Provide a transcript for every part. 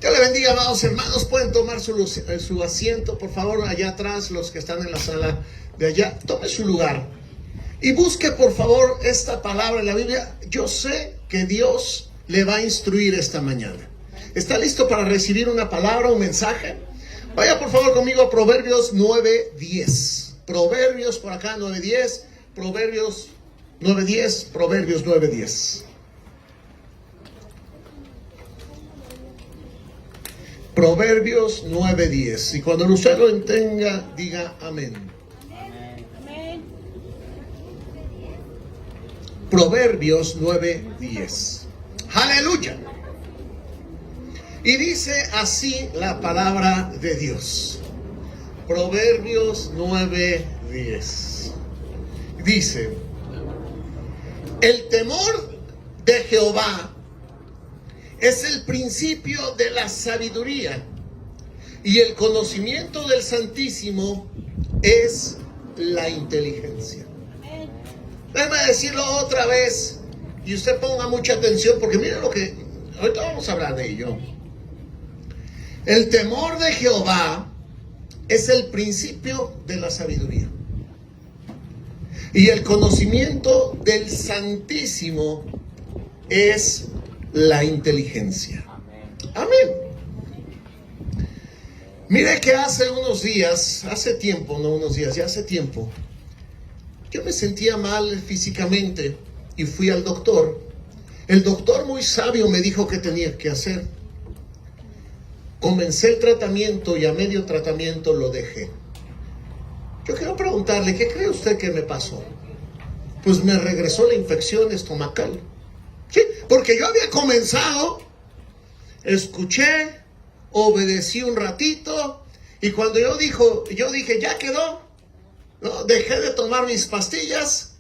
Dios le bendiga, amados hermanos. Pueden tomar su asiento, por favor, allá atrás, los que están en la sala de allá. Tome su lugar y busque, por favor, esta palabra en la Biblia. Yo sé que Dios le va a instruir esta mañana. ¿Está listo para recibir una palabra, un mensaje? Vaya, por favor, conmigo a Proverbios 9:10. Proverbios por acá, 9:10. Proverbios 9:10. Proverbios 9:10. Proverbios 9:10. Y cuando usted lo entienda, diga amén. Amén. Proverbios 9:10. Aleluya. Y dice así la palabra de Dios. Proverbios 9:10. Dice: el temor de Jehová es el principio de la sabiduría, y el conocimiento del Santísimo es la inteligencia. Déjame decirlo otra vez y usted ponga mucha atención, porque mire lo que ahorita vamos a hablar de ello. El temor de Jehová es el principio de la sabiduría, y el conocimiento del Santísimo es la inteligencia. Amén. Mire que hace tiempo, yo me sentía mal físicamente y fui al doctor. El doctor, muy sabio, me dijo qué tenía que hacer. Comencé el tratamiento y a medio tratamiento lo dejé. Yo quiero preguntarle, ¿qué cree usted que me pasó? Pues me regresó la infección estomacal. Sí, porque yo había comenzado, escuché, obedecí un ratito, y cuando yo dije, ya quedó, ¿no? Dejé de tomar mis pastillas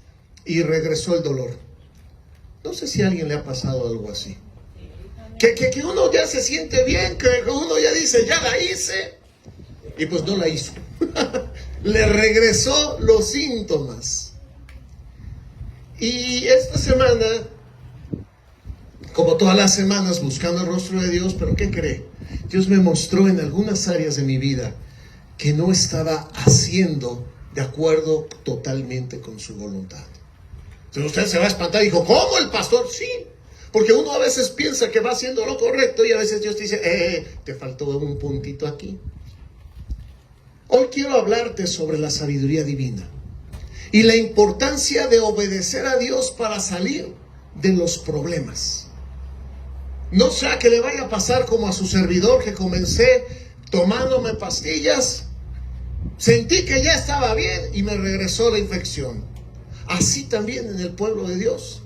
y regresó el dolor. No sé si a alguien le ha pasado algo así. Que uno ya se siente bien, que uno ya dice, ya la hice, y pues no la hizo. Le regresó los síntomas. Y esta semana, como todas las semanas, buscando el rostro de Dios, pero ¿qué cree? Dios me mostró en algunas áreas de mi vida que no estaba haciendo de acuerdo totalmente con su voluntad. Entonces usted se va a espantar y dijo, ¿cómo el pastor? Sí, porque uno a veces piensa que va haciendo lo correcto y a veces Dios te dice, te faltó un puntito aquí. Hoy quiero hablarte sobre la sabiduría divina y la importancia de obedecer a Dios para salir de los problemas. No sea que le vaya a pasar como a su servidor, que comencé tomándome pastillas, sentí que ya estaba bien y me regresó la infección. Así también en el pueblo de Dios.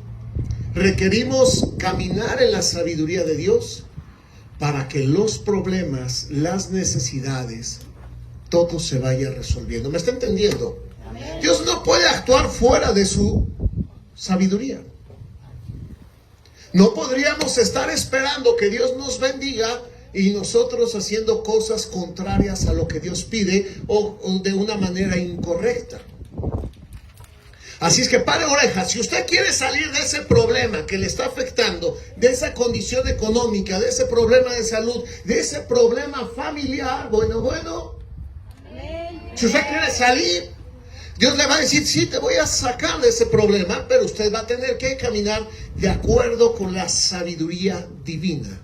Requerimos caminar en la sabiduría de Dios para que los problemas, las necesidades, todo se vaya resolviendo. ¿Me está entendiendo? Amén. Dios no puede actuar fuera de su sabiduría. No podríamos estar esperando que Dios nos bendiga y nosotros haciendo cosas contrarias a lo que Dios pide o de una manera incorrecta. Así es que pare orejas. Si usted quiere salir de ese problema que le está afectando, de esa condición económica, de ese problema de salud, de ese problema familiar, bueno, si usted quiere salir, Dios le va a decir, sí, te voy a sacar de ese problema, pero usted va a tener que caminar de acuerdo con la sabiduría divina.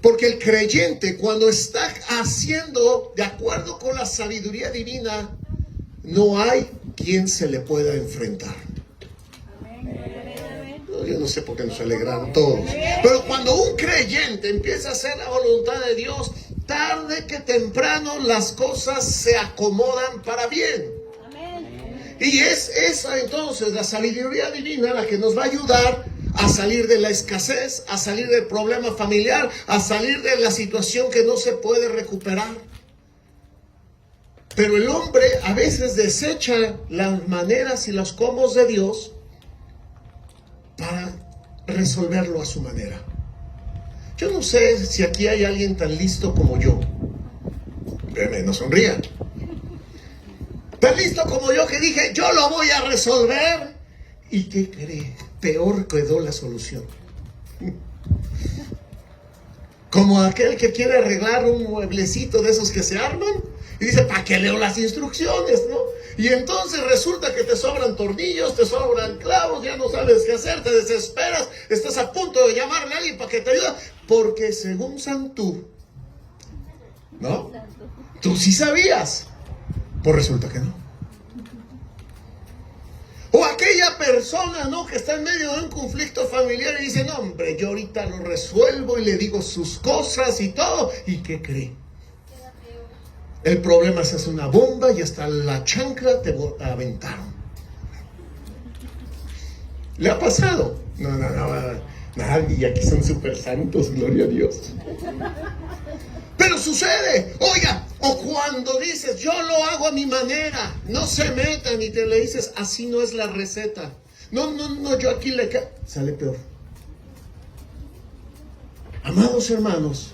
Porque el creyente, cuando está haciendo de acuerdo con la sabiduría divina, no hay quien se le pueda enfrentar. Yo no sé por qué nos alegraron todos. Pero cuando un creyente empieza a hacer la voluntad de Dios, tarde que temprano las cosas se acomodan para bien. Y es esa entonces la sabiduría divina la que nos va a ayudar a salir de la escasez, a salir del problema familiar, a salir de la situación que no se puede recuperar. Pero el hombre a veces desecha las maneras y los cómo de Dios para resolverlo a su manera. Yo no sé si aquí hay alguien tan listo como yo. No sonrían. Tan listo como yo que dije, yo lo voy a resolver. ¿Y qué cree? Peor quedó la solución. Como aquel que quiere arreglar un mueblecito de esos que se arman y dice, ¿para qué leo las instrucciones, no? Y entonces resulta que te sobran tornillos, te sobran clavos, ya no sabes qué hacer, te desesperas, estás a punto de llamarle a alguien para que te ayude, porque según Santú, ¿no? Tú sí sabías, pues resulta que no. O aquella persona, ¿no?, que está en medio de un conflicto familiar y dice, no, hombre, yo ahorita lo resuelvo y le digo sus cosas y todo. ¿Y qué cree? El problema se hace una bomba y hasta la chancla te aventaron. ¿Le ha pasado? No, nadie, aquí son súper santos, gloria a Dios. Pero sucede, oiga, o cuando dices, yo lo hago a mi manera, no se metan, y te le dices, así no es la receta. No, yo aquí sale peor. Amados hermanos,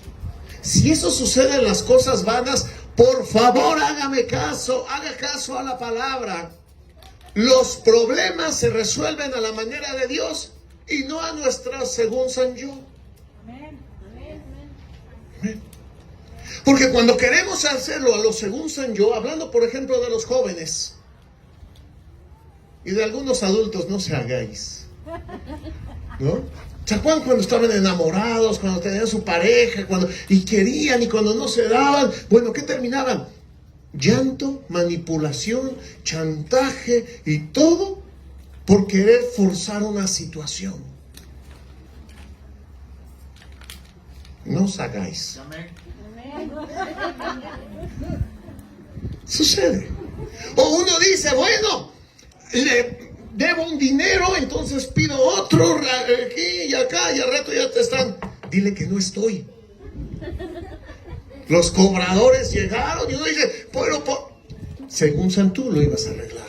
si eso sucede en las cosas vanas, por favor hágame caso, haga caso a la palabra. Los problemas se resuelven a la manera de Dios y no a nuestra según San yo. Amén. Porque cuando queremos hacerlo a lo según San yo, hablando por ejemplo de los jóvenes y de algunos adultos, no se hagáis, ¿no? ¿Se acuerdan cuando estaban enamorados, cuando tenían su pareja, y querían, y cuando no se daban? Bueno, ¿qué terminaban? Llanto, manipulación, chantaje y todo por querer forzar una situación. No os hagáis. Sucede. O uno dice, bueno, le debo un dinero, entonces pido otro aquí y acá, y al rato ya te están. Dile que no estoy. Los cobradores llegaron y uno dice, bueno, según Santú lo ibas a arreglar.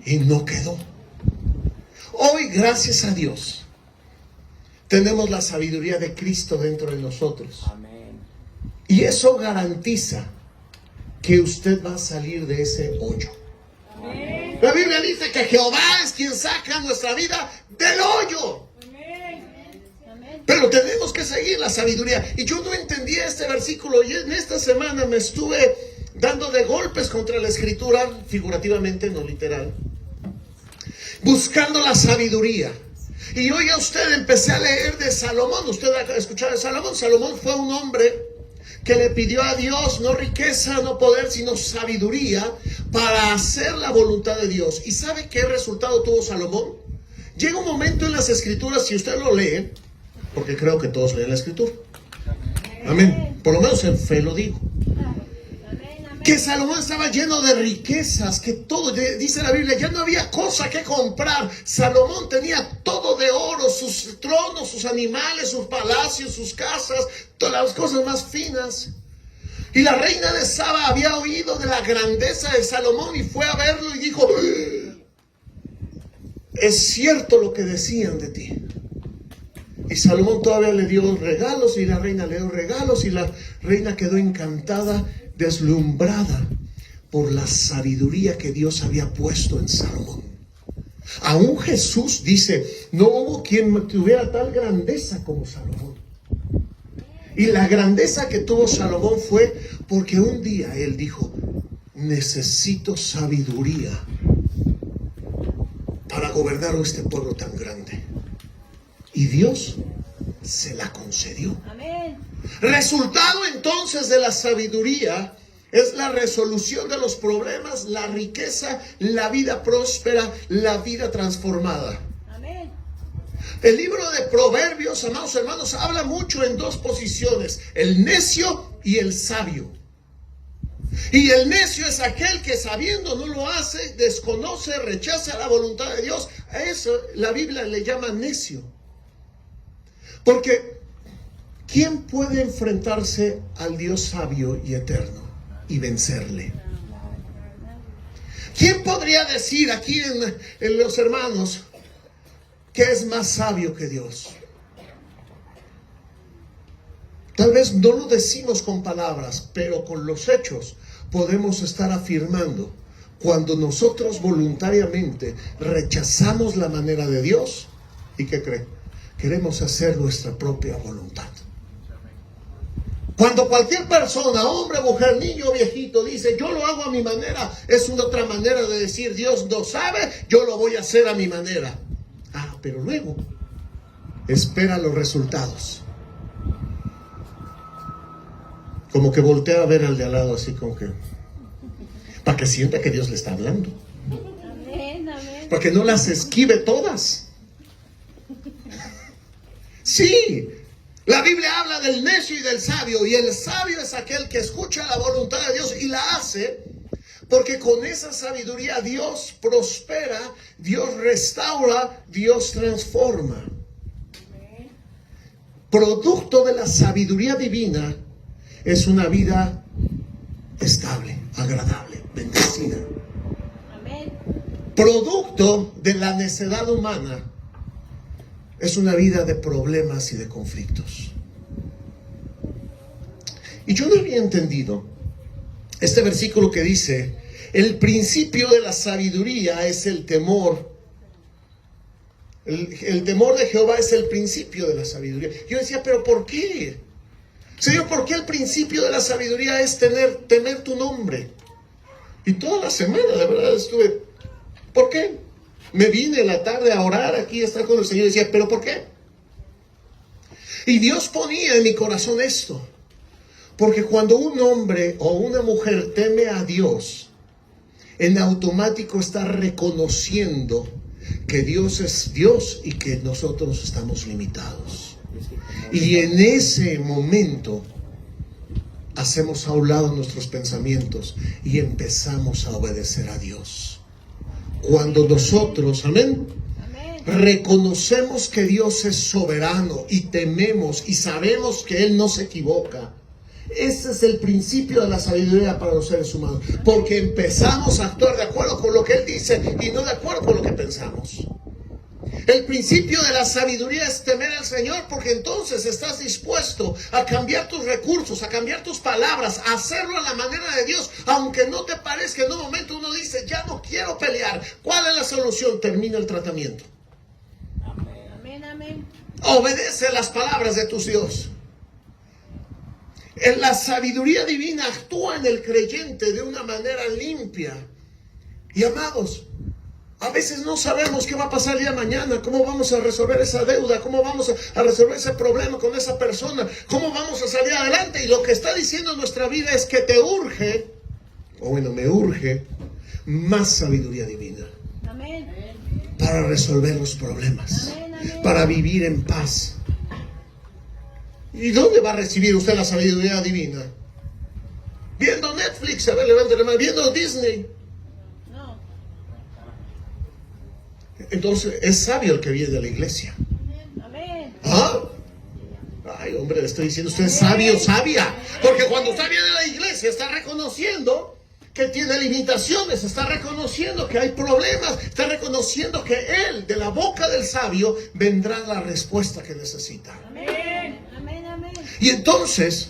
Y no quedó. Hoy, gracias a Dios, tenemos la sabiduría de Cristo dentro de nosotros. Amén. Y eso garantiza que usted va a salir de ese hoyo. Amén. La Biblia dice que Jehová es quien saca nuestra vida del hoyo. Amén. Pero tenemos que seguir la sabiduría. Y yo no entendía este versículo. Y en esta semana me estuve dando de golpes contra la escritura, figurativamente, no literal, buscando la sabiduría. Y oiga usted, empecé a leer de Salomón. Usted ha escuchado de Salomón. Salomón fue un hombre que le pidió a Dios no riqueza, no poder, sino sabiduría para hacer la voluntad de Dios. ¿Y sabe qué resultado tuvo Salomón? Llega un momento en las escrituras, si usted lo lee, porque creo que todos leen la escritura. Amén. Por lo menos en fe lo digo. Que Salomón estaba lleno de riquezas, que todo, dice la Biblia, ya no había cosa que comprar. Salomón tenía todo de oro, sus tronos, sus animales, sus palacios, sus casas, todas las cosas más finas. Y la reina de Saba había oído de la grandeza de Salomón y fue a verlo y dijo, es cierto lo que decían de ti. Y Salomón todavía le dio regalos y la reina le dio regalos y la reina quedó encantada, deslumbrada por la sabiduría que Dios había puesto en Salomón. Aún Jesús dice, no hubo quien tuviera tal grandeza como Salomón. Y la grandeza que tuvo Salomón fue porque un día él dijo, necesito sabiduría para gobernar a este pueblo tan grande. Y Dios se la concedió. Amén. Resultado entonces de la sabiduría es la resolución de los problemas, la riqueza, la vida próspera, la vida transformada. Amén. El libro de Proverbios, amados hermanos, habla mucho en dos posiciones, el necio y el sabio. Y el necio es aquel que sabiendo no lo hace, desconoce, rechaza la voluntad de Dios. A eso la Biblia le llama necio. Porque ¿quién puede enfrentarse al Dios sabio y eterno y vencerle? ¿Quién podría decir aquí en los hermanos que es más sabio que Dios? Tal vez no lo decimos con palabras, pero con los hechos podemos estar afirmando cuando nosotros voluntariamente rechazamos la manera de Dios. ¿Y qué cree? queremos hacer nuestra propia voluntad. Cuando cualquier persona, hombre, mujer, niño, viejito, dice, yo lo hago a mi manera, es una otra manera de decir, Dios no sabe, yo lo voy a hacer a mi manera. Ah, pero luego, espera los resultados. Como que voltea a ver al de al lado, así como que, para que sienta que Dios le está hablando. Para que no las esquive todas. Sí. La Biblia habla del necio y del sabio, y el sabio es aquel que escucha la voluntad de Dios y la hace, porque con esa sabiduría Dios prospera, Dios restaura, Dios transforma. Producto de la sabiduría divina es una vida estable, agradable, bendecida. Producto de la necedad humana es una vida de problemas y de conflictos. Y yo no había entendido este versículo que dice, el principio de la sabiduría es el temor. El temor de Jehová es el principio de la sabiduría. Yo decía, pero ¿por qué? Señor, ¿por qué el principio de la sabiduría es temer tu nombre? Y toda la semana, de verdad, estuve, ¿por qué? Me vine en la tarde a orar aquí, a estar con el Señor, y decía, ¿pero por qué? Y Dios ponía en mi corazón esto, porque cuando un hombre o una mujer teme a Dios, en automático está reconociendo que Dios es Dios y que nosotros estamos limitados. Y en ese momento hacemos a un lado nuestros pensamientos y empezamos a obedecer a Dios. Cuando nosotros, amén, reconocemos que Dios es soberano y tememos y sabemos que Él no se equivoca, ese es el principio de la sabiduría para los seres humanos, porque empezamos a actuar de acuerdo con lo que Él dice y no de acuerdo con lo que pensamos. El principio de la sabiduría es temer al Señor, porque entonces estás dispuesto a cambiar tus recursos, a cambiar tus palabras, a hacerlo a la manera de Dios, aunque no te parezca. En un momento uno dice, ya no quiero pelear. ¿Cuál es la solución? Termina el tratamiento. Amén, amén. Obedece las palabras de tu Dios. En la sabiduría divina actúa en el creyente de una manera limpia. Y amados, a veces no sabemos qué va a pasar el día de mañana, cómo vamos a resolver esa deuda, cómo vamos a resolver ese problema con esa persona, cómo vamos a salir adelante. Y lo que está diciendo nuestra vida es que te urge, o bueno, me urge, más sabiduría divina. Amén. Para resolver los problemas, amén, amén, para vivir en paz. ¿Y dónde va a recibir usted la sabiduría divina? Viendo Netflix, a ver, levántale la mano, viendo Disney. Entonces es sabio el que viene de la iglesia. Amén. ¿Ah? Ay, hombre, le estoy diciendo, usted es sabio, sabia. Porque cuando usted viene de la iglesia está reconociendo que tiene limitaciones, está reconociendo que hay problemas, está reconociendo que él, de la boca del sabio, vendrá la respuesta que necesita. Amén. Amén, amén. Y entonces,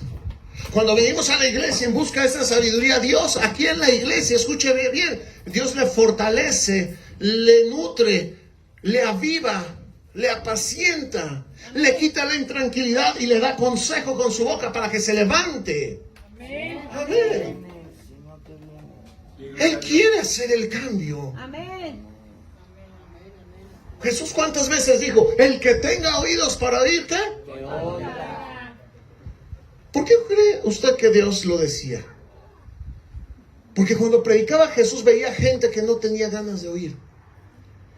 cuando venimos a la iglesia en busca de esa sabiduría, Dios aquí en la iglesia, escuche bien, Dios le fortalece, le nutre, le aviva, le apacienta, le quita la intranquilidad y le da consejo con su boca para que se levante. Amén. Amén. Él quiere hacer el cambio. Amén. Jesús, ¿cuántas veces dijo? El que tenga oídos para oír, ¿qué? ¿Por qué cree usted que Dios lo decía? Porque cuando predicaba Jesús veía gente que no tenía ganas de oír,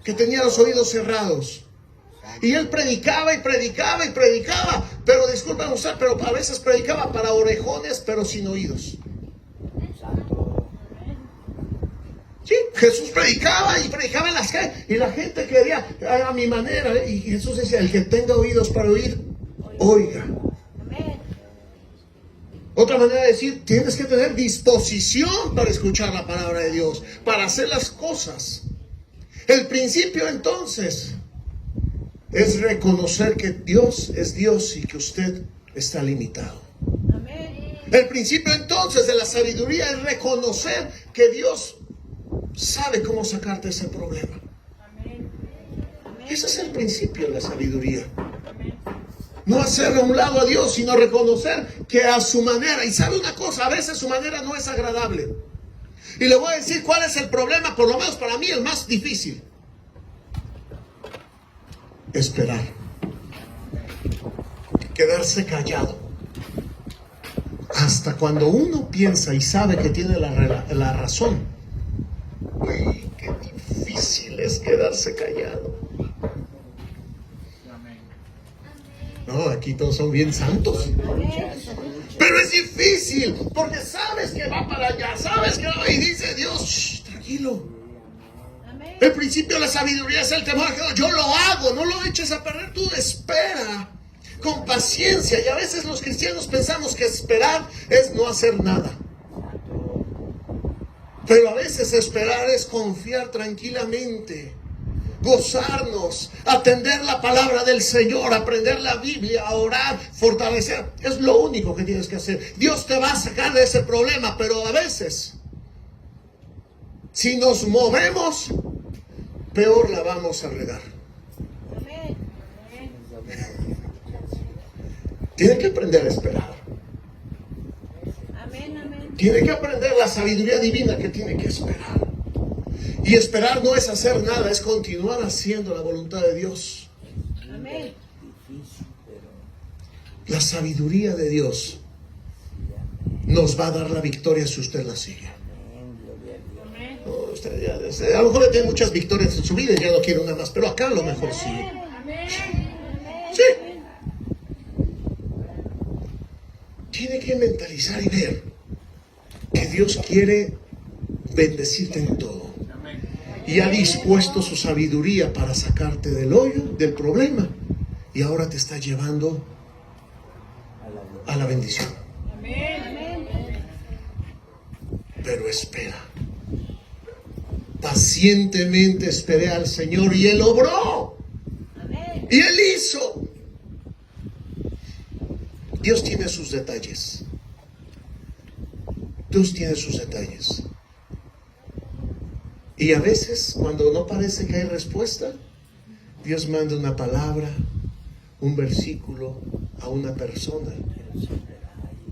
que tenía los oídos cerrados. Y él predicaba y predicaba y predicaba, pero disculpen usted, pero a veces predicaba para orejones, pero sin oídos. Sí, Jesús predicaba y predicaba en las calles y la gente quería a mi manera. Y Jesús decía, el que tenga oídos para oír, oiga. Otra manera de decir, tienes que tener disposición para escuchar la palabra de Dios, para hacer las cosas. El principio entonces es reconocer que Dios es Dios y que usted está limitado. Amén. El principio entonces de la sabiduría es reconocer que Dios sabe cómo sacarte ese problema. Amén. Ese es el principio de la sabiduría. No hacer a un lado a Dios, sino reconocer que a su manera. Y sabe una cosa, a veces su manera no es agradable. Y le voy a decir cuál es el problema, por lo menos para mí el más difícil. Esperar. Quedarse callado. Hasta cuando uno piensa y sabe que tiene la razón. Uy, qué difícil es quedarse callado. No, aquí todos son bien santos. Pero es difícil, porque sabes que va para allá, sabes que va, y dice Dios, shh, tranquilo. El principio de la sabiduría es el temor a Jehová. Yo lo hago, no lo eches a perder, tú espera con paciencia. Y a veces los cristianos pensamos que esperar es no hacer nada. Pero a veces esperar es confiar tranquilamente, gozarnos, atender la palabra del Señor, aprender la Biblia, orar, fortalecer. Es lo único que tienes que hacer. Dios te va a sacar de ese problema, pero a veces, si nos movemos, peor la vamos a regar. Tiene que aprender a esperar. Tiene que aprender la sabiduría divina que tiene que esperar. Y esperar no es hacer nada, es continuar haciendo la voluntad de Dios. Amén. La sabiduría de Dios nos va a dar la victoria si usted la sigue. No, usted ya, a lo mejor tiene muchas victorias en su vida y ya no quiere una más, pero acá a lo mejor sí. Sí. Tiene que mentalizar y ver que Dios quiere bendecirte en todo. Y ha dispuesto su sabiduría para sacarte del hoyo, del problema. Y ahora te está llevando a la bendición. Pero espera. Pacientemente esperé al Señor y Él obró. Y Él hizo. Dios tiene sus detalles. Dios tiene sus detalles. Y a veces, cuando no parece que hay respuesta, Dios manda una palabra, un versículo a una persona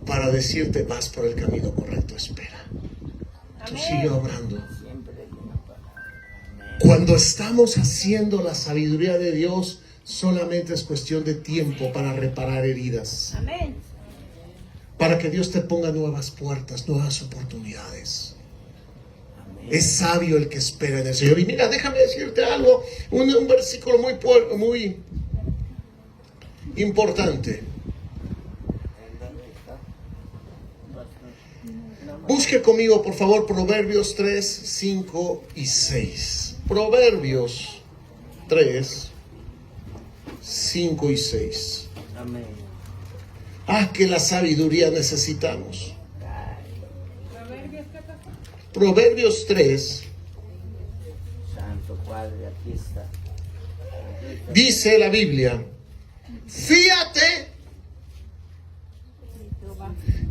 para decirte, vas por el camino correcto, espera. Tú sigue obrando. Cuando estamos haciendo la sabiduría de Dios, solamente es cuestión de tiempo para reparar heridas. Para que Dios te ponga nuevas puertas, nuevas oportunidades. Es sabio el que espera en el Señor. Y mira, déjame decirte algo, un versículo muy importante. Busque conmigo, por favor, Proverbios 3, 5 y 6. Proverbios 3, 5 y 6. Amén. Ah, que la sabiduría necesitamos. Proverbios 3. Santo Padre, aquí está. Dice la Biblia, fíate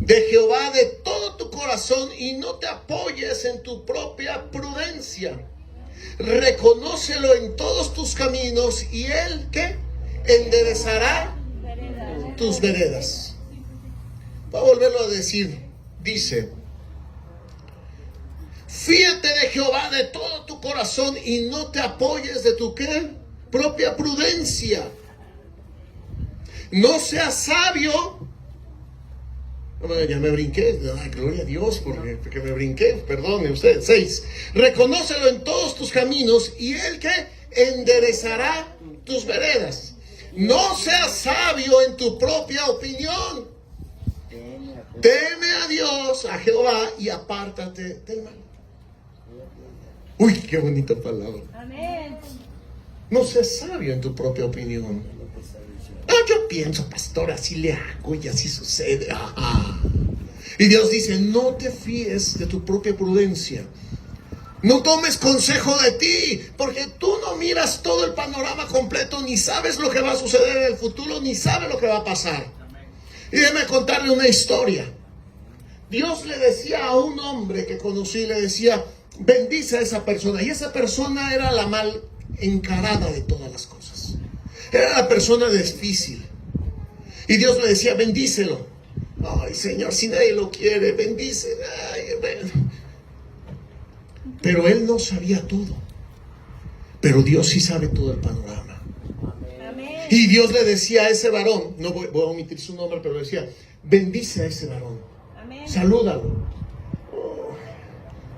de Jehová de todo tu corazón y no te apoyes en tu propia prudencia. Reconócelo en todos tus caminos y Él, ¿qué? Enderezará tus veredas. Va a volverlo a decir. Dice, fíate de Jehová de todo tu corazón y no te apoyes de tu ¿qué? Propia prudencia. No seas sabio. Ya me brinqué. Ay, gloria a Dios porque me brinqué. Perdone usted. 6. Reconócelo en todos tus caminos y Él que enderezará tus veredas. No seas sabio en tu propia opinión. Teme a Dios, a Jehová, y apártate del mal. Uy, qué bonita palabra. Amén. No seas sabio en tu propia opinión. No, yo pienso, pastor, así le hago y así sucede. Y Dios dice, no te fíes de tu propia prudencia. No tomes consejo de ti, porque tú no miras todo el panorama completo, ni sabes lo que va a suceder en el futuro, ni sabes lo que va a pasar. Y déjeme contarle una historia. Dios le decía a un hombre que conocí, le decía, bendice a esa persona. Y esa persona era la mal encarada de todas las cosas. Era la persona difícil. Y Dios le decía, bendícelo. Ay, Señor, si nadie lo quiere, bendice. Ay, bueno. Pero él no sabía todo. Pero Dios sí sabe todo el panorama. Amén. Y Dios le decía a ese varón, no voy a omitir su nombre, pero le decía, bendice a ese varón. Amén. Salúdalo. Oh,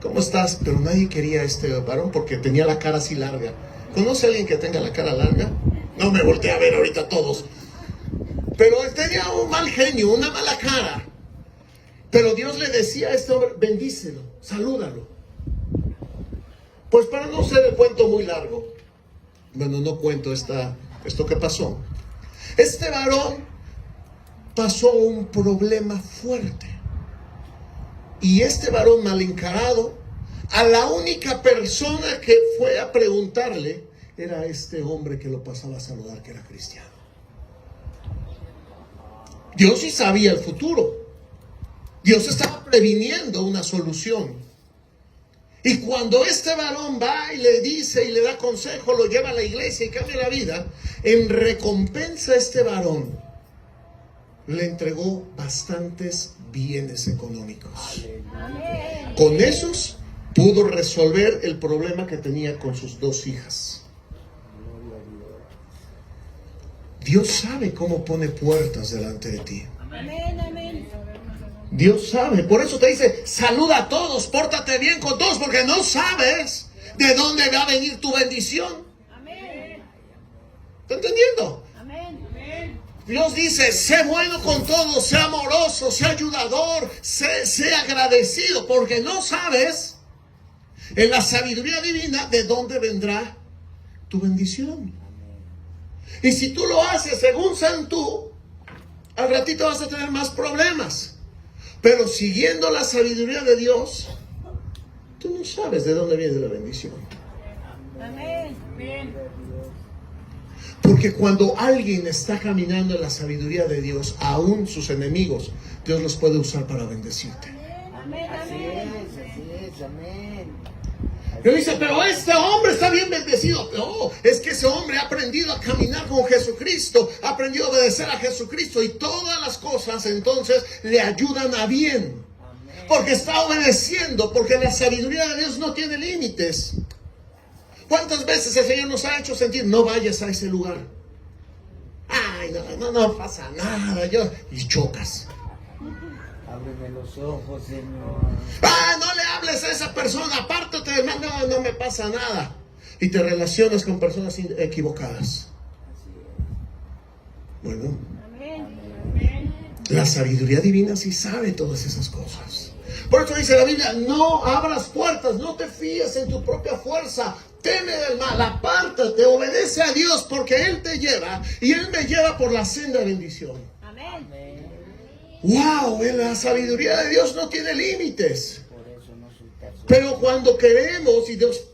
¿cómo estás? Pero nadie quería a este varón porque tenía la cara así larga. ¿Conoce a alguien que tenga la cara larga? No me volteé a ver ahorita todos. Pero él tenía un mal genio, una mala cara. Pero Dios le decía a este hombre, bendícelo, salúdalo. Pues para no ser el cuento muy largo, bueno, no cuento esto que pasó. Este varón pasó un problema fuerte. Y este varón mal encarado, a la única persona que fue a preguntarle, era este hombre que lo pasaba a saludar, que era cristiano. Dios sí sabía el futuro. Dios estaba previniendo una solución. Y cuando este varón va y le dice y le da consejo, lo lleva a la iglesia y cambia la vida, en recompensa este varón le entregó bastantes bienes económicos. Amén. Con esos pudo resolver el problema que tenía con sus 2 hijas. Dios sabe cómo pone puertas delante de ti. Amén. Amén. Dios sabe, por eso te dice, saluda a todos, pórtate bien con todos, porque no sabes de dónde va a venir tu bendición. Amén. ¿Está entendiendo? Amén. Dios dice, sé bueno con todos, sé amoroso, sé ayudador, sé agradecido, porque no sabes en la sabiduría divina de dónde vendrá tu bendición. Y si tú lo haces según san tú, al ratito vas a tener más problemas. Pero siguiendo la sabiduría de Dios, tú no sabes de dónde viene la bendición. Amén. Porque cuando alguien está caminando en la sabiduría de Dios, aún sus enemigos, Dios los puede usar para bendecirte. Amén. Así Amén. es, amén. Y dice, pero este hombre está bien bendecido. No, es que ese hombre ha aprendido a caminar con Jesucristo, ha aprendido a obedecer a Jesucristo y todas las cosas entonces le ayudan a bien. Porque está obedeciendo, porque la sabiduría de Dios no tiene límites. ¿Cuántas veces el Señor nos ha hecho sentir, no vayas a ese lugar? Ay, no pasa nada, y chocas. Ábreme los ojos, Señor. Ah, no le hables a esa persona, apártate, hermano, no me pasa nada. Y te relacionas con personas equivocadas. Bueno, Amén. la sabiduría divina sí sabe todas esas cosas. Por eso dice la Biblia, no abras puertas, no te fíes en tu propia fuerza, teme del mal, apártate, obedece a Dios porque Él te lleva y Él me lleva por la senda de bendición. Amén. Wow, la sabiduría de Dios no tiene límites. Por eso no soltar su... Pero cuando queremos y nos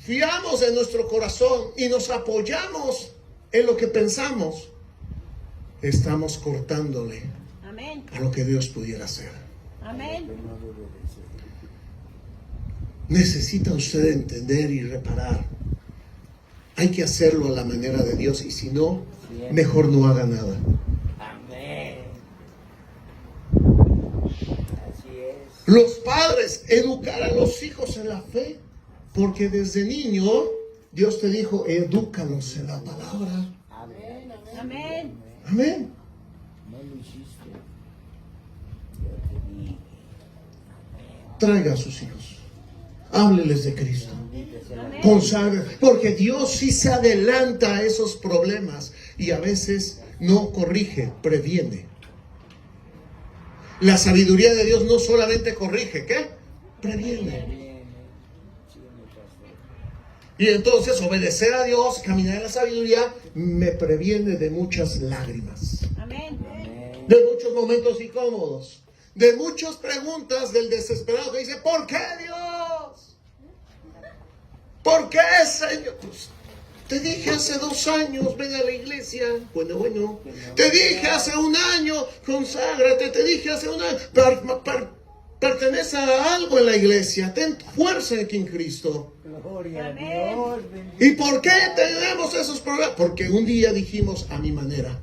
fiamos en nuestro corazón y nos apoyamos en lo que pensamos, estamos cortándole Amén. a lo que Dios pudiera hacer. Amén. No debe de ser. Necesita usted entender y reparar. Hay que hacerlo a la manera de Dios y si no, mejor no haga nada. Amén. Así es. Los padres, educar a los hijos en la fe, porque desde niño Dios te dijo, edúcalos en la palabra. Amén. Amén. Amén. No lo hiciste. Yo te dije. Traiga a sus hijos. Hábleles de Cristo. Bendita sea la Amén. Consagre, porque Dios sí se adelanta a esos problemas y a veces no corrige, previene. La sabiduría de Dios no solamente corrige, ¿qué? Previene. Bien. Sígueme, pastor. Y entonces obedecer a Dios, caminar en la sabiduría, me previene de muchas lágrimas, Amén. Amén. de muchos momentos incómodos, de muchas preguntas del desesperado que dice, ¿por qué Dios? ¿Por qué, Señor? Pues, te dije hace 2 años, ven a la iglesia. Bueno. Te dije hace 1 año, conságrate. Te dije hace 1 año, pertenece a algo en la iglesia. Ten fuerza aquí en Cristo. Gloria a Amén. Dios. Bendito. ¿Y por qué tenemos esos problemas? Porque un día dijimos a mi manera.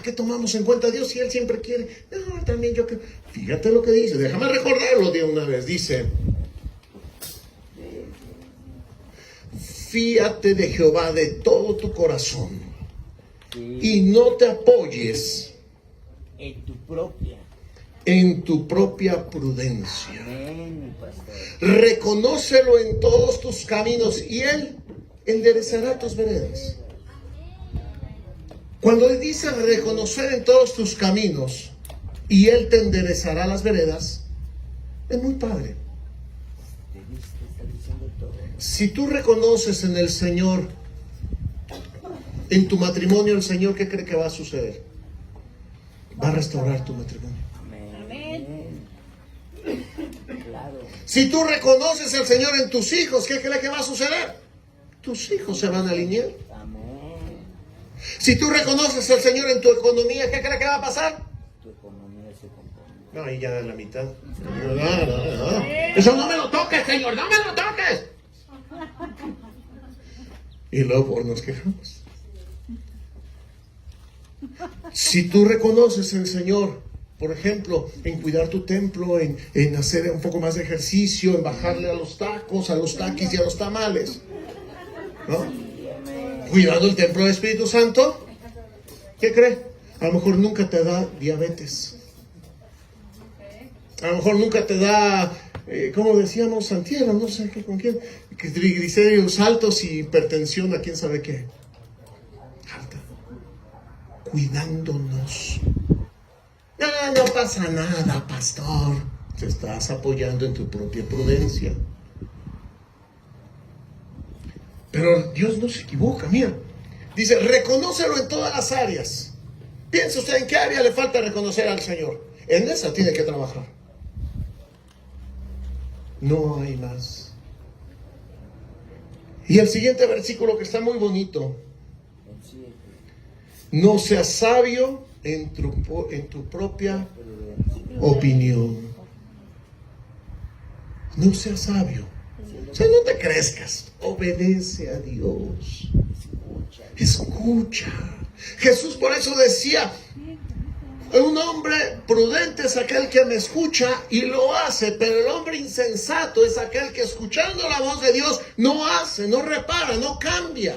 qué tomamos en cuenta a Dios si Él siempre quiere? No, también yo que... Fíjate lo que dice, déjame recordarlo de una vez. Dice, fíate de Jehová de todo tu corazón y no te apoyes En tu propia. en tu propia prudencia. Amén, mi pastor. Reconócelo en todos tus caminos y Él enderezará tus veredas. Cuando dice reconocer en todos tus caminos y Él te enderezará las veredas, es muy padre. Está diciendo todo. Si tú reconoces en el Señor, en tu matrimonio, el Señor, ¿qué cree que va a suceder? Va a restaurar tu matrimonio. Amén. Claro. Si tú reconoces al Señor en tus hijos, ¿qué cree que va a suceder? Tus hijos se van a alinear. Amén. Si tú reconoces al Señor en tu economía, ¿qué cree que va a pasar? Tu economía se compone. No, ahí ya en la mitad. No. Eso no me lo toques, Señor, no me lo toques. Y luego nos quejamos. Si tú reconoces al Señor, por ejemplo, en cuidar tu templo, en hacer un poco más de ejercicio, en bajarle a los tacos, a los taquis y a los tamales, ¿no? Cuidando el templo del Espíritu Santo, ¿qué cree? A lo mejor nunca te da diabetes. A lo mejor nunca te da, como decíamos, Santiago, no sé qué, con quién, que triglicéridos altos y hipertensión a quién sabe qué. Alta. Cuidándonos. No pasa nada, pastor. Te estás apoyando en tu propia prudencia. Pero Dios no se equivoca, mira. Dice, reconócelo en todas las áreas. Piensa usted en qué área le falta reconocer al Señor. En esa tiene que trabajar. No hay más. Y el siguiente versículo que está muy bonito. No seas sabio en tu propia opinión. No seas sabio. O sea, no te crezcas. Obedece a Dios. Escucha. Jesús por eso decía, un hombre prudente es aquel que me escucha y lo hace, pero el hombre insensato es aquel que escuchando la voz de Dios no hace, no repara, no cambia.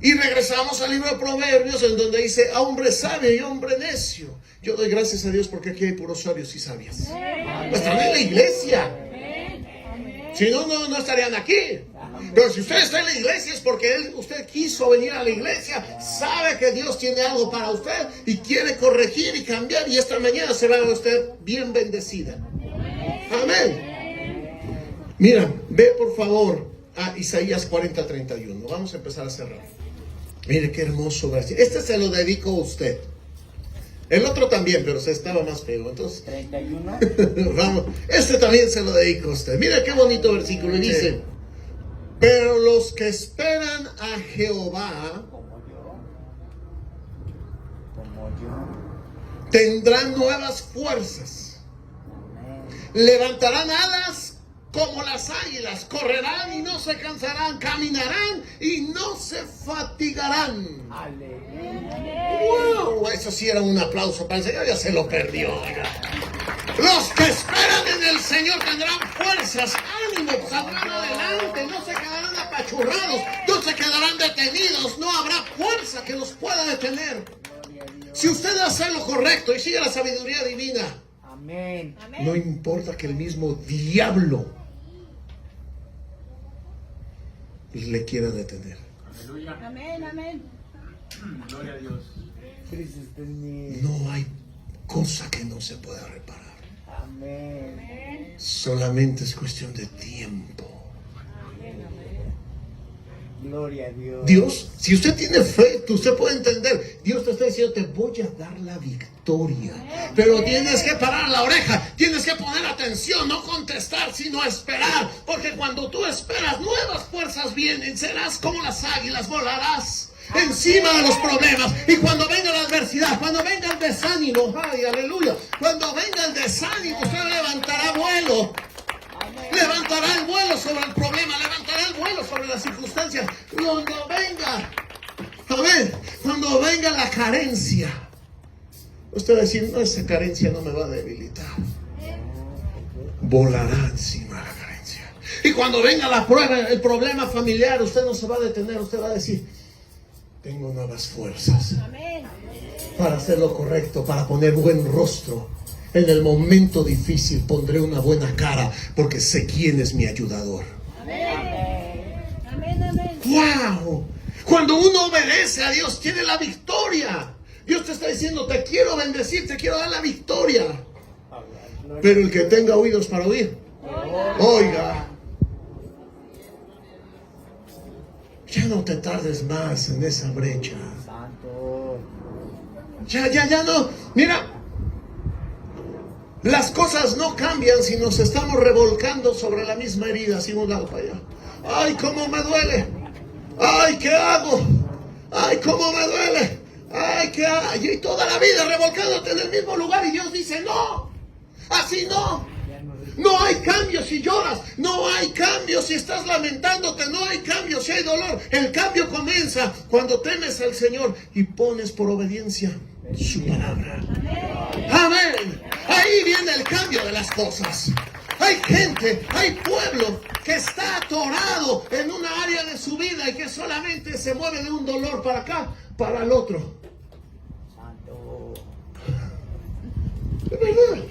Y regresamos al libro de Proverbios en donde dice, a hombre sabio y hombre necio. Yo doy gracias a Dios porque aquí hay puros sabios y sabias. Están en la iglesia. Si no, no estarían aquí. Pero si usted está en la iglesia es porque usted quiso venir a la iglesia, sabe que Dios tiene algo para usted y quiere corregir y cambiar, y esta mañana se va a usted bien bendecida. Amén. Mira, ve por favor a Isaías 40:31. Vamos a empezar a cerrar. Mire qué hermoso versículo. Este se lo dedico a usted. El otro también, pero se estaba más feo. Entonces, 31. vamos, este también se lo dedico a usted. Mira qué bonito versículo. Y dice, pero los que esperan a Jehová Como yo. tendrán nuevas fuerzas. Levantarán alas como las águilas, correrán y no se cansarán, caminarán y no se fatigarán. Aleluya. ¡Wow! Eso sí era un aplauso para el Señor, ya se lo perdió. Oiga. Los que esperan en el Señor tendrán fuerzas, ánimo, saldrán adelante, no se quedarán apachurrados, no se quedarán detenidos, no habrá fuerza que los pueda detener. Si usted hace lo correcto y sigue la sabiduría divina, Amén. no importa que el mismo diablo le quiera detener. Amén, amén. Gloria a Dios. Cristo está en mí. No hay cosa que no se pueda reparar. Amén. Solamente es cuestión de tiempo. Gloria a Dios. Dios, si usted tiene fe, usted puede entender. Dios te está diciendo, te voy a dar la victoria. Pero tienes que parar la oreja, tienes que poner atención, no contestar, sino esperar. Porque cuando tú esperas, nuevas fuerzas vienen. Serás como las águilas, volarás encima de los problemas. Y cuando venga la adversidad, cuando venga el desánimo, ay, aleluya, cuando venga el desánimo, usted levantará vuelo. Levantará el vuelo sobre el problema, levantará el vuelo sobre las circunstancias. Cuando venga, amén, Cuando venga la carencia, usted va a decir, no, esa carencia no me va a debilitar. Volará encima la carencia. Y cuando venga la prueba, el problema familiar, usted no se va a detener, usted va a decir, tengo nuevas fuerzas para hacer lo correcto, para poner buen rostro. En el momento difícil pondré una buena cara, porque sé quién es mi ayudador. ¡Wow! Cuando uno obedece a Dios, tiene la victoria. Dios te está diciendo, te quiero bendecir, te quiero dar la victoria. Pero el que tenga oídos para oír, oiga. Ya no te tardes más en esa brecha. Ya no. Mira, las cosas no cambian si nos estamos revolcando sobre la misma herida, así un lado para allá. ¡Ay, cómo me duele! ¡Ay, qué hago! ¡Ay, cómo me duele! ¡Ay, qué hago! Y toda la vida revolcándote en el mismo lugar, y Dios dice, no, así no. No hay cambio si lloras, no hay cambio si estás lamentándote, no hay cambio si hay dolor. El cambio comienza cuando temes al Señor y pones por obediencia su palabra. Amén. Ahí viene el cambio de las cosas. Hay gente, hay pueblo que está atorado en una área de su vida y que solamente se mueve de un dolor para acá, para el otro. Es verdad.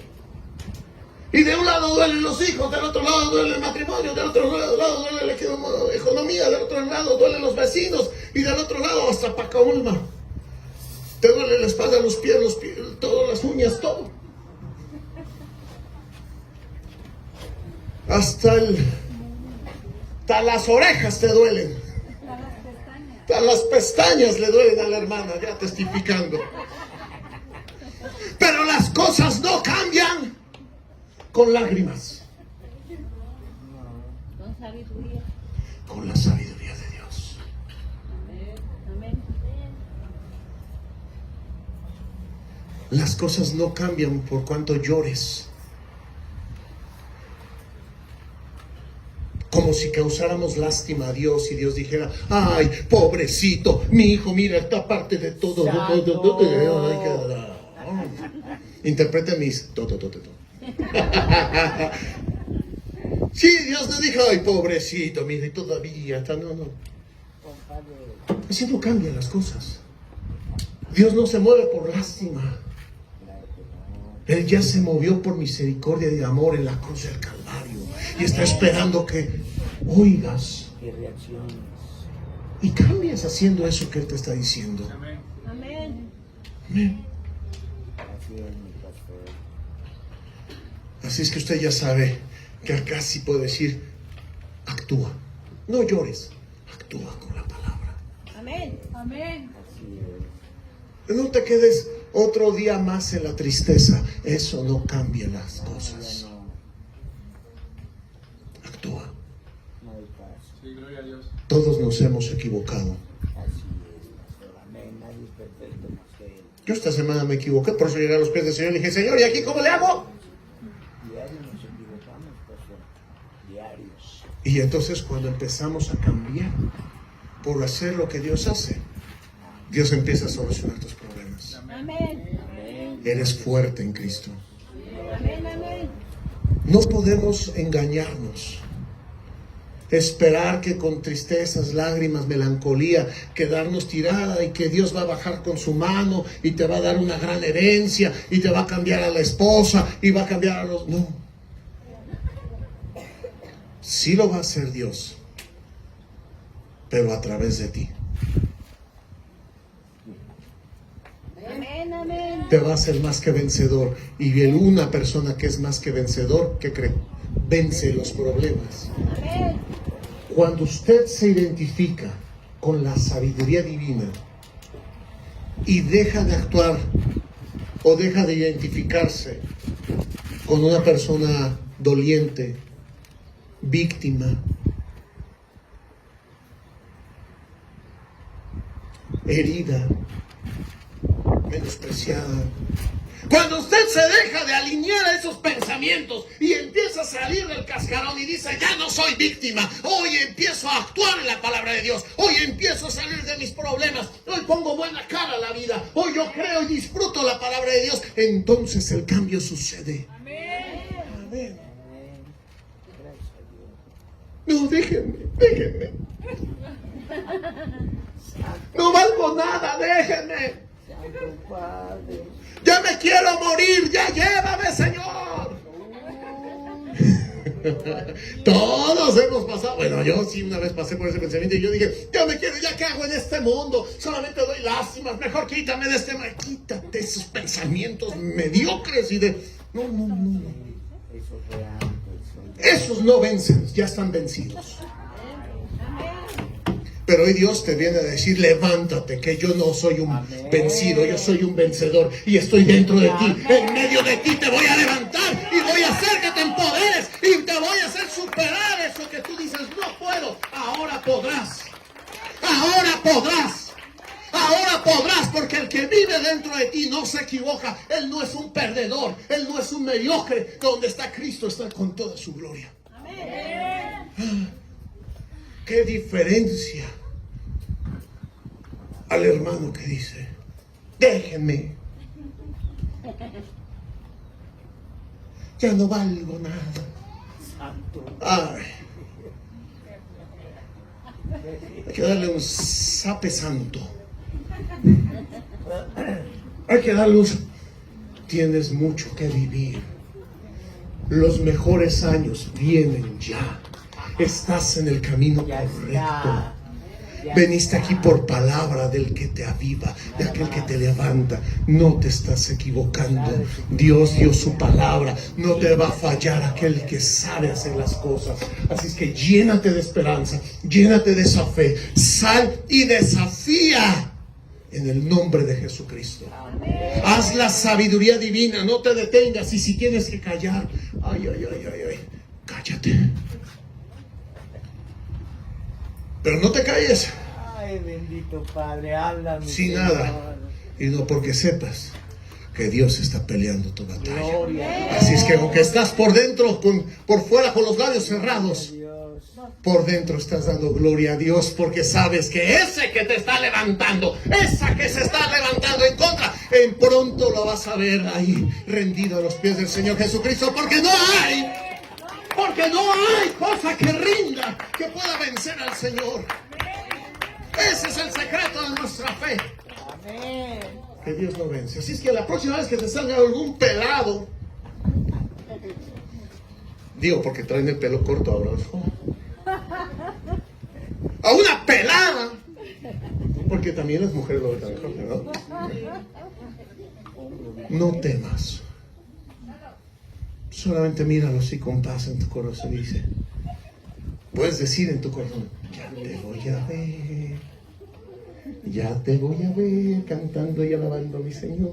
Y de un lado duelen los hijos, del otro lado duele el matrimonio, del otro lado duele la economía, del otro lado duelen los vecinos, y del otro lado hasta Pacaulma. Te duele la espalda, los pies, todas las uñas, todo. Hasta las orejas te duelen. Hasta las pestañas le duelen a la hermana, ya testificando. Pero las cosas no cambian con lágrimas. Con sabiduría. Con la sabiduría de Dios. Amén. Las cosas no cambian por cuanto llores. Como si causáramos lástima a Dios y Dios dijera, ay, pobrecito, mi hijo, mira, esta parte de todo. Interpreten mis todo. Sí, Dios no dijo, ay, pobrecito, mire, todavía está, no. Así no cambian las cosas. Dios no se mueve por lástima. Él ya se movió por misericordia y amor en la cruz del Calvario. Y está esperando que oigas y cambies haciendo eso que Él te está diciendo. Amén. Amén. Amén. Así es que usted ya sabe que acá sí puede decir, actúa. No llores, actúa con la palabra. Amén. Amén. No te quedes otro día más en la tristeza. Eso no cambia las cosas. Actúa. Sí, gloria a Dios. Todos nos hemos equivocado. Yo esta semana me equivoqué, por eso llegué a los pies del Señor y dije, Señor, ¿y aquí cómo le hago? Y entonces cuando empezamos a cambiar por hacer lo que Dios hace, Dios empieza a solucionar tus problemas. Amén. Eres fuerte en Cristo. Amén. No podemos engañarnos. Esperar que con tristezas, lágrimas, melancolía, quedarnos tirada y que Dios va a bajar con su mano y te va a dar una gran herencia y te va a cambiar a la esposa y va a cambiar a los... No. Sí lo va a hacer Dios, pero a través de ti. Amén. Te va a hacer más que vencedor. Y una persona que es más que vencedor, ¿qué cree? Vence los problemas. Amén. Cuando usted se identifica con la sabiduría divina y deja de actuar o deja de identificarse con una persona doliente, víctima, menospreciada. Cuando usted se deja de alinear a esos pensamientos y empieza a salir del cascarón y dice, ya no soy víctima, hoy empiezo a actuar en la palabra de Dios, hoy empiezo a salir de mis problemas, hoy pongo buena cara a la vida, hoy yo creo y disfruto la palabra de Dios, entonces el cambio sucede. Amén. No, déjenme. No valgo nada, déjenme. Santo Padre. Ya me quiero morir, ya llévame, Señor. Todos hemos pasado. Bueno, yo sí una vez pasé por ese pensamiento y yo dije, ya me quiero, ya qué hago en este mundo, solamente doy lástimas, mejor quítame de este mal. Quítate esos pensamientos mediocres y de no. Eso fue antes. Esos no vencen, ya están vencidos. Pero hoy Dios te viene a decir, levántate, que yo no soy un vencido, yo soy un vencedor y estoy dentro de ti. En medio de ti te voy a levantar y voy a hacer que te empoderes y te voy a hacer superar eso que tú dices, no puedo. Ahora podrás, porque el que vive dentro de ti no se equivoca. Él no es un perdedor, él no es un mediocre. Donde está Cristo está con toda su gloria. Qué diferencia al hermano que dice, déjenme, ya no valgo nada. Ay, hay que darle un zape santo. Hay que darle un... Tienes mucho que vivir. Los mejores años vienen ya. Estás en el camino correcto. Veniste aquí por palabra del que te aviva, de aquel que te levanta. No te estás equivocando. Dios dio su palabra. No te va a fallar aquel que sabe hacer las cosas. Así es que llénate de esperanza, llénate de esa fe. Sal y desafía en el nombre de Jesucristo. Haz la sabiduría divina, no te detengas. Y si tienes que callar, ay, cállate. Pero no te calles. Ay, bendito Padre, háblame. Sin nada. Y no porque sepas que Dios está peleando tu batalla. Gloria. Así es que aunque estás por dentro, por fuera con los labios cerrados, por dentro estás dando gloria a Dios porque sabes que ese que te está levantando, esa que se está levantando en contra, en pronto lo vas a ver ahí rendido a los pies del Señor Jesucristo, porque no hay cosa que rinda, que pueda vencer al Señor. Ese es el secreto de nuestra fe. Amén. Que Dios no vence. Así es que la próxima vez que te salga algún pelado, digo porque traen el pelo corto ahora, a una pelada, porque también las mujeres lo ven tan corto, ¿no? No temas. Solamente míralo así con paz en tu corazón y dice, puedes decir en tu corazón, ya te voy a ver cantando y alabando a mi Señor.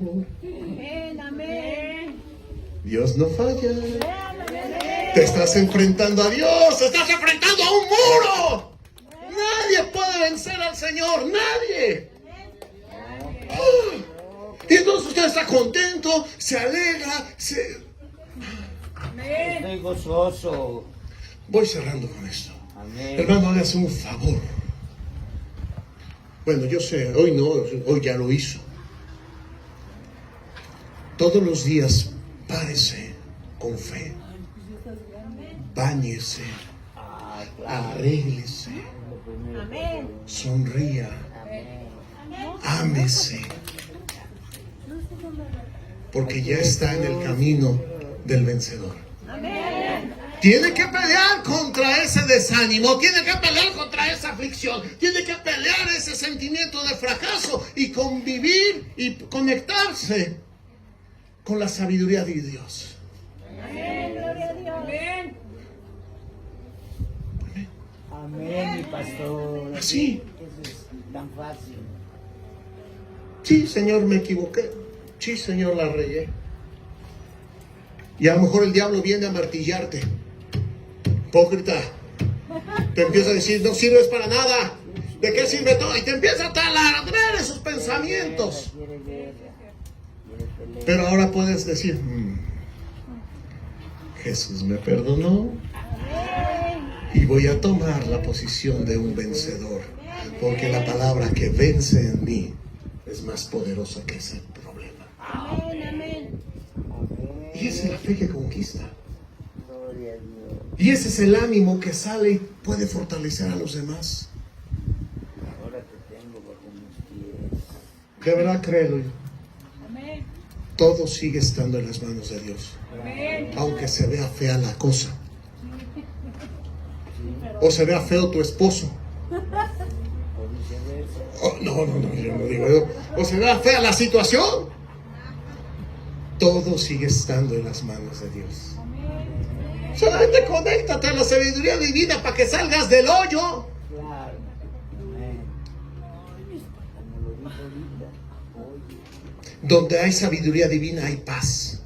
Amén. Dios no falla. Te estás enfrentando a Dios, te estás enfrentando a un muro. Nadie puede vencer al Señor, nadie. Y entonces usted está contento, se alegra, Estoy gozoso. Voy cerrando con esto. Amén. Hermano, le hace un favor. Bueno, yo sé, hoy no, hoy ya lo hizo. Todos los días, párese con fe. Báñese. Arréglese. Amén. Sonría. Ámese. Porque ya está en el camino del vencedor. Tiene que pelear contra ese desánimo, tiene que pelear contra esa aflicción, tiene que pelear ese sentimiento de fracaso y convivir y conectarse con la sabiduría de Dios. Amén. Gloria a Dios. Amén. Amén, mi pastor. Así. Eso es tan fácil. Sí, Señor, me equivoqué. Sí, Señor, la regué. Y a lo mejor el diablo viene a martillarte. Hipócrita. Te empieza a decir, no sirves para nada. ¿De qué sirve todo? Y te empieza a taladrar esos pensamientos. Quiere guerra. Pero ahora puedes decir, Jesús me perdonó y voy a tomar la posición de un vencedor, porque la palabra que vence en mí es más poderosa que ese problema. Amén, amén. Y esa es la fe que conquista. Gloria a Dios. Y ese es el ánimo que sale y puede fortalecer a los demás. Ahora te tengo bajo mis pies. De verdad créelo. Amén. Todo sigue estando en las manos de Dios. Amén. Aunque se vea fea la cosa. O se vea feo tu esposo. O viceversa. Oh, no, yo no digo eso. O se vea fea la situación. Todo sigue estando en las manos de Dios. Solamente conéctate a la sabiduría divina para que salgas del hoyo. Claro. Amén. Como lo dijo ahorita. Oye. Donde hay sabiduría divina hay paz.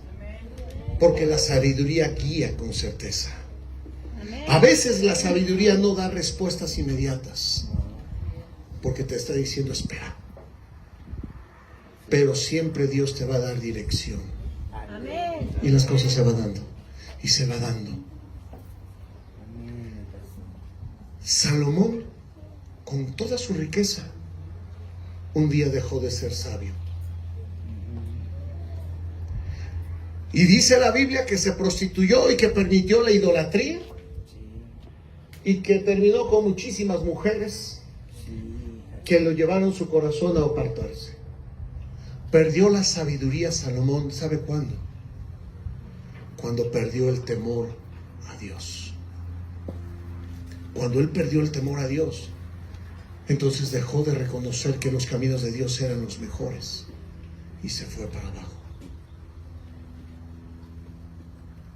Porque la sabiduría guía con certeza. A veces la sabiduría no da respuestas inmediatas. Porque te está diciendo espera. Pero siempre Dios te va a dar dirección. Amén. Y las cosas se van dando. Y se va dando. Amén. Salomón, con toda su riqueza, un día dejó de ser sabio. Y dice la Biblia que se prostituyó y que permitió la idolatría. Y que terminó con muchísimas mujeres que lo llevaron su corazón a apartarse. Perdió la sabiduría Salomón, ¿sabe cuándo? Cuando perdió el temor a Dios. Cuando él perdió el temor a Dios, entonces dejó de reconocer que los caminos de Dios eran los mejores y se fue para abajo.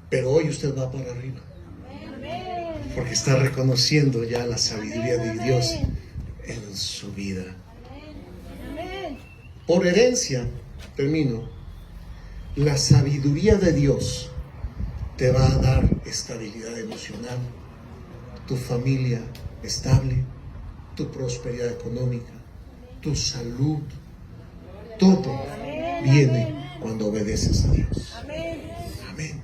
Pero hoy usted va para arriba. Porque está reconociendo ya la sabiduría de Dios en su vida. Amén. Por herencia, termino, la sabiduría de Dios te va a dar estabilidad emocional, tu familia estable, tu prosperidad económica, tu salud. Todo viene cuando obedeces a Dios. Amén. Amén.